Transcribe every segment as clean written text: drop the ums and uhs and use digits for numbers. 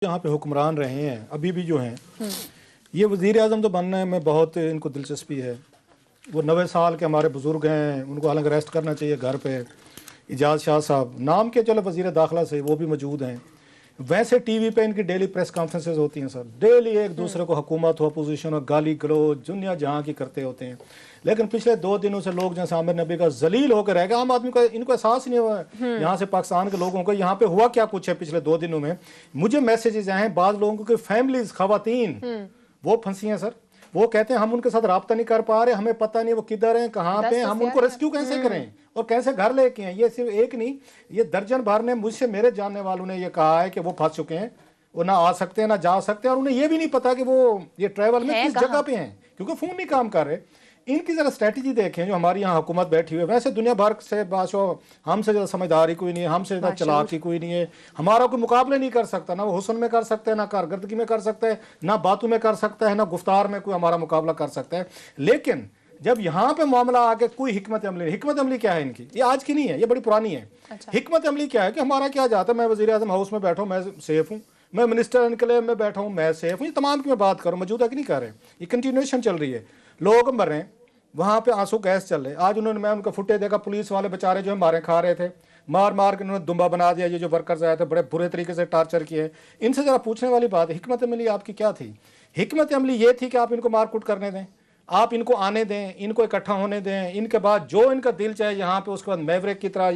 यहाँ पे हुक्मरान रहे हैं अभी भी जो हैं ये वज़ीर आज़म तो बनने में बहुत इनको दिलचस्पी है। वो 90 साल के हमारे बुज़ुर्ग हैं, उनको हालांकि रेस्ट करना चाहिए घर पे। इजाज़ शाह साहब नाम के चलो वज़ीर दाखिला से वो भी मौजूद हैं। वैसे टीवी पे इनकी डेली प्रेस कॉन्फ्रेंसेस होती हैं सर, डेली एक दूसरे को हुकूमत हो अपोजिशन और गाली गलोच दुनिया जहाँ की करते होते हैं। लेकिन पिछले 2 दिनों से लोग जैसे आमिर नबी का जलील होकर रह गए। आम आदमी को इनको एहसास नहीं हुआ यहाँ से पाकिस्तान के लोगों को यहाँ पे हुआ क्या कुछ है। पिछले 2 दिनों में मुझे मैसेजेस आए हैं बाद लोगों की फैमिलीज खवातीन वो फंसी हैं सर। वो कहते हैं हम उनके साथ राब्ता नहीं कर पा रहे, हमें पता नहीं वो किधर हैं कहाँ पे, हम उनको रेस्क्यू कैसे करें और कैसे घर लेके हैं। ये सिर्फ एक नहीं, ये दर्जन भर ने मुझसे मेरे जानने वालों ने ये कहा है कि वो फंस चुके हैं, वो ना आ सकते हैं ना जा सकते हैं और उन्हें ये भी नहीं पता कि वो ये ट्रैवल में किस जगह पे हैं क्योंकि फोन नहीं काम कर रहे। इनकी जरा स्ट्रेटजी देखें जो हमारी यहाँ हुकूमत बैठी हुई है। वैसे दुनिया भर से बाशो हमसे ज़्यादा समझदारी कोई नहीं है, हमसे ज़्यादा चालाकी कोई नहीं है, हमारा कोई मुकाबले नहीं कर सकता। ना वो हुस्न में कर सकते हैं, ना कारकर्दगी में कर सकते हैं, ना बातों में कर सकता है, ना गुफ्तार में कोई हमारा मुकाबला कर सकता है। लेकिन जब यहाँ पे मामला आके कोई हिकमत अमली क्या है इनकी, ये आज की नहीं है, ये बड़ी पुरानी है। हिकमत अमली क्या है कि हमारा क्या जाता है, मैं वज़ीर आज़म हाउस में बैठा हूँ मैं सेफ हूँ, मैं मिनिस्टर इनकलेव में बैठा हूँ मैं सेफ हूँ। ये तमाम की मैं बात करूँ, मौजूदा की नहीं कर रहे, ये कंटिन्यूएशन चल रही है। लोग मर रहे हैं, वहाँ पे आंसू गैस चल रहे। आज उन्होंने मैं उनका फुटेज देखा, पुलिस वाले बेचारे जो है मारे खा रहे थे, मार मार के उन्होंने दुम्बा बना दिया। ये जो वर्कर्स आए थे बड़े बुरे तरीके से टार्चर किए। इनसे ज़रा पूछने वाली बात है, हिकमत अमली आपकी क्या थी? हिकमत अमली ये थी कि आप इनको मारकूट करने दें, आप इनको आने दें, इनको इकट्ठा होने दें, इनके बाद जो इनका दिल चाहे यहाँ पे उसके बाद मैवरिक की तरह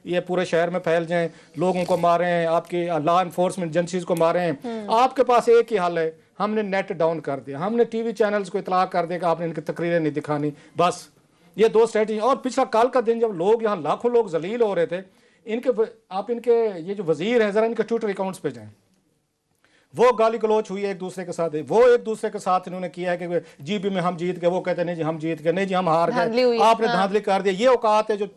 ये पूरे शहर में फैल जाएं, लोगों को मारें, आपकी लॉ इन्फोर्समेंट एजेंसीज को मारें। आपके पास एक ही हल है, हमने नेट डाउन कर दिया, हमने टीवी चैनल्स को इतला कर दिया कि आपने इनकी तकरीरें नहीं दिखानी। बस ये 2 स्ट्रेटजी। और पिछला कल का दिन जब लोग यहाँ लाखों लोग जलील हो रहे थे, आप इनके ये जो वजीर हैं जरा इनके ट्विटर अकाउंट्स पे जाएं, वो गाली गलोच हुई है एक दूसरे के साथ, वो एक दूसरे के साथ इन्होंने किया है कि जीबी में हम जीत गए, वो कहते नहीं जी हम जीत गए, नहीं जी हम हार गए, आपने धांधली कर दिया। ये औकात है जो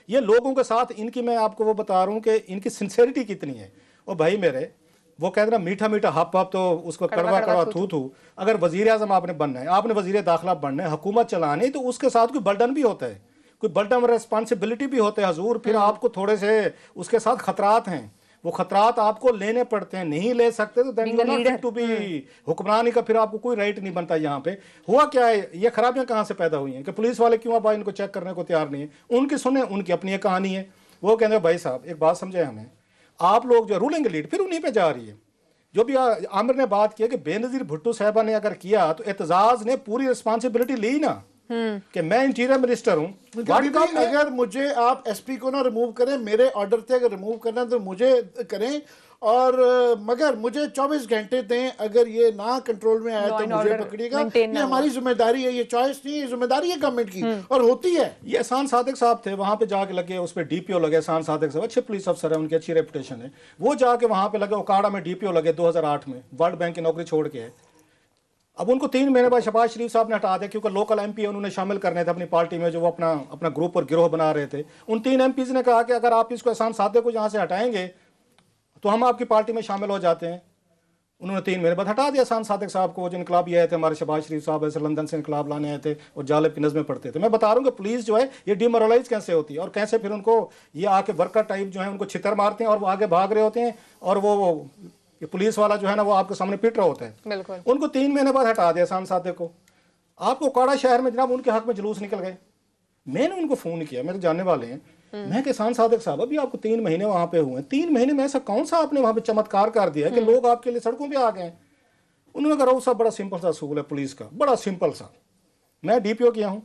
ये लोगों के साथ इनकी, मैं आपको वो बता रहा हूँ कि इनकी सिंसेरिटी कितनी है। और भाई मेरे वो कहते ना मीठा मीठा हप हप तो उसको कड़वा कड़वा थू थू। अगर वजीर आजम आपने बनना है, आपने वजीर दाखिला बनना है, हुकूमत चलानी, तो उसके साथ कोई बर्डन भी होता है, कोई बर्डन रिस्पॉन्सिबिलिटी भी होता है हजूर। फिर आपको थोड़े से उसके साथ खतरात हैं, वो खतरात आपको लेने पड़ते हैं। नहीं ले सकते तो then you are not fit to be हुक्मरानी का, फिर आपको कोई राइट नहीं बनता। यहाँ पे हुआ क्या है, ये खराबियां कहाँ से पैदा हुई हैं कि पुलिस वाले क्यों अब इनको चेक करने को तैयार नहीं है। उनकी सुने, उनकी अपनी एक कहानी है। वो कहते हैं भाई साहब एक बात समझे हमें, आप लोग जो रूलिंग लीड फिर उन्हीं पे जा रही है। जो भी आमिर ने बात की कि बेनज़ीर भुट्टो साहबा ने अगर किया तो एतजाज ने पूरी रिस्पॉन्सिबिलिटी ली ना कि मैं इंटीरियर मिनिस्टर हूँ। अगर मुझे आप एसपी को ना रिमूव करें, मेरे ऑर्डर थे, अगर रिमूव करना तो मुझे करें, और मगर मुझे 24 घंटे दें। अगर ये ना कंट्रोल में आया तो मुझे पकड़िएगा, ये हमारी जिम्मेदारी है, ये चॉइस नहीं है, जिम्मेदारी है गवर्नमेंट की और होती है। ये एहसान सादिक साहब थे, वहां पे जाके लगे, उस पर डीपीओ लगे। एहसान सादिक साहब अच्छे पुलिस अफसर है, उनकी अच्छी रेपुटेशन है। वो जाके वहां पे लगे, ओकाड़ा में डीपीओ लगे 2008 में, वर्ल्ड बैंक की नौकरी छोड़ के। अब उनको 3 महीने बाद शहबाज शरीफ साहब ने हटा दिया क्योंकि लोकल एमपी उन्होंने शामिल करने थे अपनी पार्टी में, जो वो अपना ग्रुप और गिरोह बना रहे थे। उन 3 एमपीज ने कहा कि अगर आप इसको एहसान सादिक को यहाँ से हटाएंगे तो हम आपकी पार्टी में शामिल हो जाते हैं। उन्होंने 3 महीने बाद हटा दिया एहसान सादिक साहब को। जो इनकलाबी आए थे हमारे शहबाज शरीफ साहब ऐसे लंदन से इनकलाब लाने आए थे और जालिब की नज़में पढ़ते थे। मैं बता रहा हूँ कि पुलिस जो है ये डिमोरलाइज कैसे होती है और कैसे फिर उनको ये आके वर्कर टाइप जो है उनको छितर मारते हैं और वो आगे भाग रहे होते हैं और वो ये पुलिस वाला जो है ना वो आपके सामने पिट रहा होता है। बिल्कुल। उनको 3 महीने बाद हटा दिया एहसान सादिक को। आपको ओकाड़ा शहर में जनाब उनके हक में जुलूस निकल गए। मैंने उनको फ़ोन किया, मेरे जानने वाले हैं, मैं कि एहसान सादिक साहब अभी आपको 3 महीने वहाँ पे हुए, 3 महीने में ऐसा कौन सा आपने वहाँ पे चमत्कार कर दिया कि लोग आपके लिए सड़कों पे आ गए? उन्होंने कहा साहब बड़ा सिंपल सा असूल है पुलिस का, बड़ा सिंपल सा। मैं डीपीओ किया हूँ,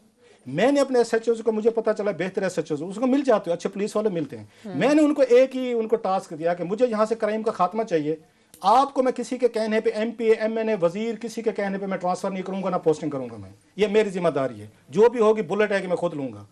मैंने अपने एसएचओ को, मुझे पता चला बेहतर एसएचओ उसको मिल जाते हो, अच्छे पुलिस वाले मिलते हैं। मैंने उनको एक ही उनको टास्क दिया कि मुझे यहाँ से क्राइम का खात्मा चाहिए। आपको मैं किसी के कहने पे एमपी एमएनए वजीर किसी के कहने पे मैं ट्रांसफर नहीं करूंगा, ना पोस्टिंग करूंगा। मैं ये मेरी जिम्मेदारी है, जो भी होगी बुलेट है कि मैं खुद लूंगा।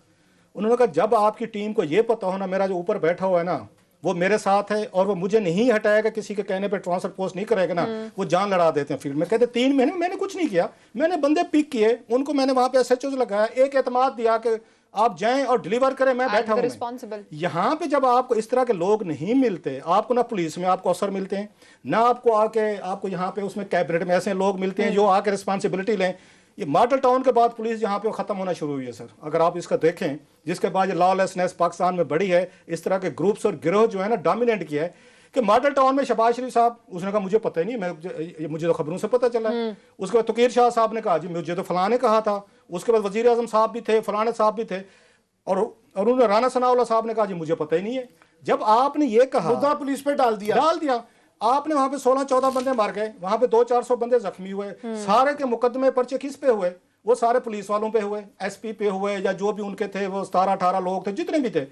उन्होंने कहा जब आपकी टीम को ये पता हो ना मेरा जो ऊपर बैठा हुआ है ना वो मेरे साथ है और वो मुझे नहीं हटाएगा, किसी के कहने पे ट्रांसफर पोस्ट नहीं करेगा ना, वो जान लड़ा देते हैं फील्ड में। कहते 3 महीने में मैंने कुछ नहीं किया, मैंने बंदे पिक किए, उनको मैंने वहां पे एसएचओ लगाया, एक एतमाद दिया कि आप जाएं और डिलीवर करें, मैं बैठा हूं। यहाँ पे जब आपको इस तरह के लोग नहीं मिलते, आपको ना पुलिस में आपको अफसर मिलते हैं, ना आपको आके आपको यहाँ पे उसमें कैबिनेट में ऐसे लोग मिलते हैं जो आके रिस्पॉन्सिबिलिटी लें। ये मॉडल टाउन के बाद पुलिस यहाँ पे ख़त्म होना शुरू हुई है सर। अगर आप इसका देखें, जिसके बाद ये लॉलेसनेस पाकिस्तान में बढ़ी है, इस तरह के ग्रुप्स और गिरोह जो है ना डोमिनेट किया है। कि मॉडल टाउन में शहबाज शरीफ साहब, उसने कहा मुझे पता ही नहीं, मुझे तो खबरों से पता चला। उसके बाद तकीर शाह साहब ने कहा जी मुझे तो फलां ने कहा था। उसके बाद वजीर आजम साहब भी थे, फलाने साहब भी थे, और उन्होंने राना सनाउल्लाह साहब ने कहा जी मुझे पता ही नहीं है। जब आपने ये कहा, मुद्दा पुलिस पे डाल दिया, आपने वहां पे 16-14 बंदे मार गए, वहां पे 200-400 बंदे जख्मी हुए। सारे के मुकदमे पर्चे किस पे हुए? वो सारे पुलिस वालों पे हुए, एसपी पे हुए, या जो भी उनके थे वो 17-18 लोग थे जितने भी थे।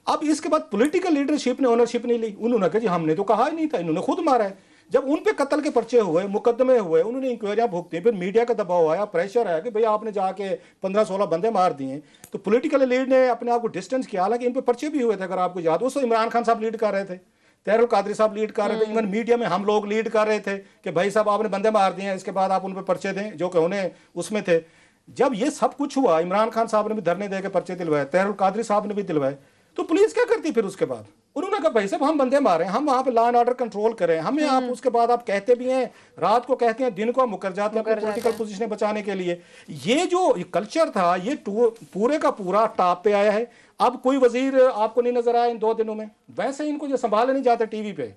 अब इसके बाद पॉलिटिकल लीडरशिप ने ओनरशिप नहीं ली। उन्होंने कहा जी हमने तो कहा ही नहीं था, इन्होंने खुद मारा है। जब उन पे कत्ल के पर्चे हुए, मुकदमे हुए, उन्होंने इंक्वायरियां भुगती, फिर मीडिया का दबाव आया, प्रेशर आया कि भाई आपने जाके 15-16 बंदे मार दिए, तो पॉलिटिकल लीड ने अपने आप को डिस्टेंस किया। हालांकि इन पे पर्चे भी हुए थे, अगर आपको याद हो, उस इमरान खान साहब लीड कर रहे थे, तहरुल कादरी साहब लीड कर रहे थे, इवन मीडिया में हम लोग लीड कर रहे थे कि भाई साहब आपने बंदे मार दिए हैं, इसके बाद आप उन पे पर्चे दें, जो कि उन्हें उसमें थे। जब ये सब कुछ हुआ, इमरान खान साहब ने भी धरने दे के पर्चे दिलवाए, तहरुल कादरी साहब ने भी दिलवाए, तो पुलिस क्या करती फिर उसके बाद? उन्होंने कहा भाई साहब हम बंदे मारे, हम वहां पे लॉ एंड ऑर्डर कंट्रोल करें, हमें आप उसके बाद आप कहते भी हैं, रात को कहते हैं, दिन को आप मुकर जाते हैं अपनी पॉलिटिकल पोजीशन बचाने के लिए। ये जो कल्चर था, ये पूरे का पूरा टॉप पे आया है। अब कोई वजीर आपको नहीं नजर आया इन 2 दिनों में। वैसे इनको जो संभाले नहीं जाते टीवी पे,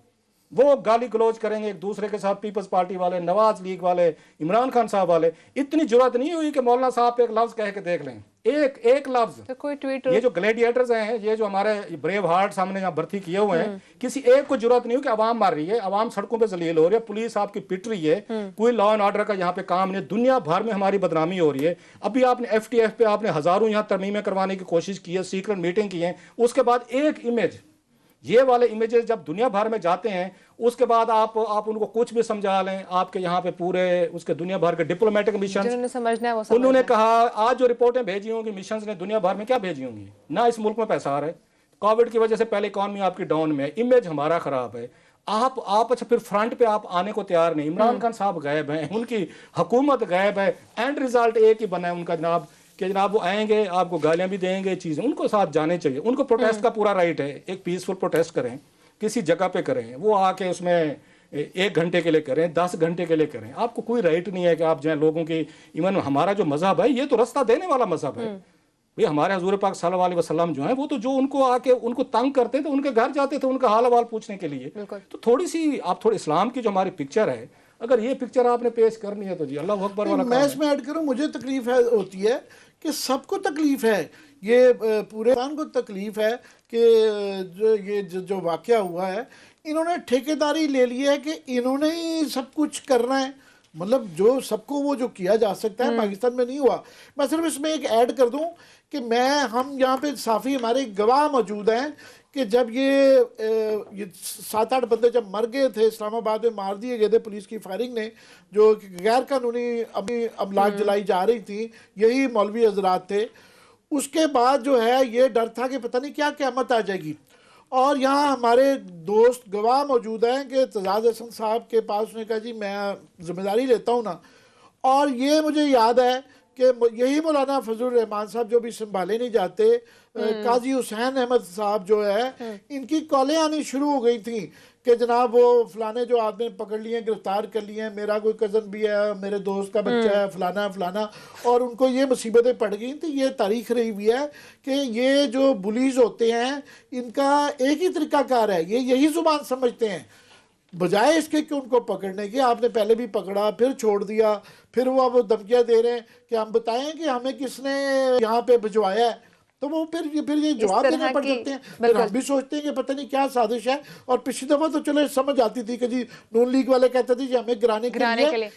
वो गाली गलौज करेंगे एक दूसरे के साथ, पीपल्स पार्टी वाले, नवाज लीग वाले, इमरान खान साहब वाले। इतनी जरूरत नहीं हुई कि मौलाना साहब पे एक लफ्ज कह के देख लें, एक लफ्ज, तो कोई ट्वीट। ये जो ग्लैडिएटर्स हैं, ये जो हमारे ब्रेव हार्ट सामने यहाँ भर्ती किए हुए हैं, किसी एक को जरूरत नहीं हो कि अवाम मार रही है, अवाम सड़कों पे जलील हो रही है, पुलिस आपकी पिट रही है, कोई लॉ एंड ऑर्डर का यहाँ पे काम नहीं, दुनिया भर में हमारी बदनामी हो रही है। अभी आपने FTF पे आपने हजारों यहाँ तरमीमें करवाने की कोशिश की है, सीक्रेट मीटिंग की है, उसके बाद एक इमेज, ये वाले इमेजेस जब दुनिया भर में जाते हैं, उसके बाद आप उनको कुछ भी समझा लें, आपके यहाँ पे पूरे उसके दुनिया भर के डिप्लोमेटिक मिशन, उन्होंने कहा आज जो रिपोर्टें भेजी होंगी मिशंस ने दुनिया भर में, क्या भेजी होंगी? ना इस मुल्क में पैसा आ रहा है, कोविड की वजह से पहले इकॉनमी आपकी डाउन में है, इमेज हमारा खराब है, आप अच्छा फिर फ्रंट पे आप आने को तैयार नहीं। इमरान खान साहब गायब हैं, उनकी हुकूमत गायब है, एंड रिजल्ट एक ही बना है उनका जनाब, कि जनाब वो आएंगे, आपको गालियां भी देंगे, चीजें उनको साथ जाने चाहिए। उनको प्रोटेस्ट का पूरा राइट है, एक पीसफुल प्रोटेस्ट करें, किसी जगह पे करें, वो आके उसमें 1 घंटे के लिए करें, 10 घंटे के लिए करें, आपको कोई राइट नहीं है कि आप जो लोगों की, इवन हमारा जो मजहब है ये तो रास्ता देने वाला मजहब है भाई। हमारे हजूर पाक सल्लल्लाहु अलैहि वसल्लम जो है वो तो जो उनको आके उनको तंग करते थे, उनके घर जाते थे उनका हाल हवाल पूछने के लिए। तो थोड़ी सी आप थोड़ी इस्लाम की जो हमारी पिक्चर है, अगर ये पिक्चर आपने पेश करनी है तो जी अल्लाह अकबर वाला। मैं इसमें ऐड करूं, मुझे तकलीफ होती है कि सबको तकलीफ है, ये पूरे इंसान को तकलीफ है कि जो वाक़या हुआ है, इन्होंने ठेकेदारी ले ली है कि इन्होंने ही सब कुछ करना है। मतलब जो सबको वो जो किया जा सकता है पाकिस्तान में नहीं हुआ। मैं सिर्फ इसमें एक ऐड कर दूं कि हम यहाँ पे साफ़ी हमारे गवाह मौजूद हैं कि जब ये 7-8 बंदे जब मर गए थे, इस्लामाबाद में मार दिए गए थे पुलिस की फायरिंग ने, जो गैर कानूनी अभी अमलाक जलाई जा रही थी, यही मौलवी हजरात थे। उसके बाद जो है ये डर था कि पता नहीं क्या क़यामत आ जाएगी। और यहाँ हमारे दोस्त गवाह मौजूद हैं कि तजाद हसन साहब के पास उसने कहा जी मैं जिम्मेदारी लेता हूँ ना, और ये मुझे याद है कि यही मौलाना फजलुर रहमान साहब जो भी संभाले नहीं जाते, काजी हुसैन अहमद साहब जो है, इनकी कॉलें आनी शुरू हो गई थी कि जनाब वो फलाने जो आदमी पकड़ लिए, गिरफ्तार कर लिए हैं, मेरा कोई कज़न भी है, मेरे दोस्त का बच्चा है, फलाना फलाना, और उनको ये मुसीबतें पड़ गई। तो ये तारीख रही हुई है कि ये जो बुलीज होते हैं इनका एक ही तरीकाकार है, ये यही ज़ुबान समझते हैं, बजाय इसके कि उनको पकड़ने की। आपने पहले भी पकड़ा, फिर छोड़ दिया, फिर वो अब धमकियाँ दे रहे हैं कि हम बताएं कि हमें किसने यहाँ पे भिजवाया है, तो वो फिर ये जवाब देने पड़ जाते हैं। फिर हम भी सोचते हैं कि पता नहीं क्या साजिश है। और पिछली दफा तो चलो समझ आती थी कि जी नून लीग वाले कहते थे जी हमें गिराने के लिए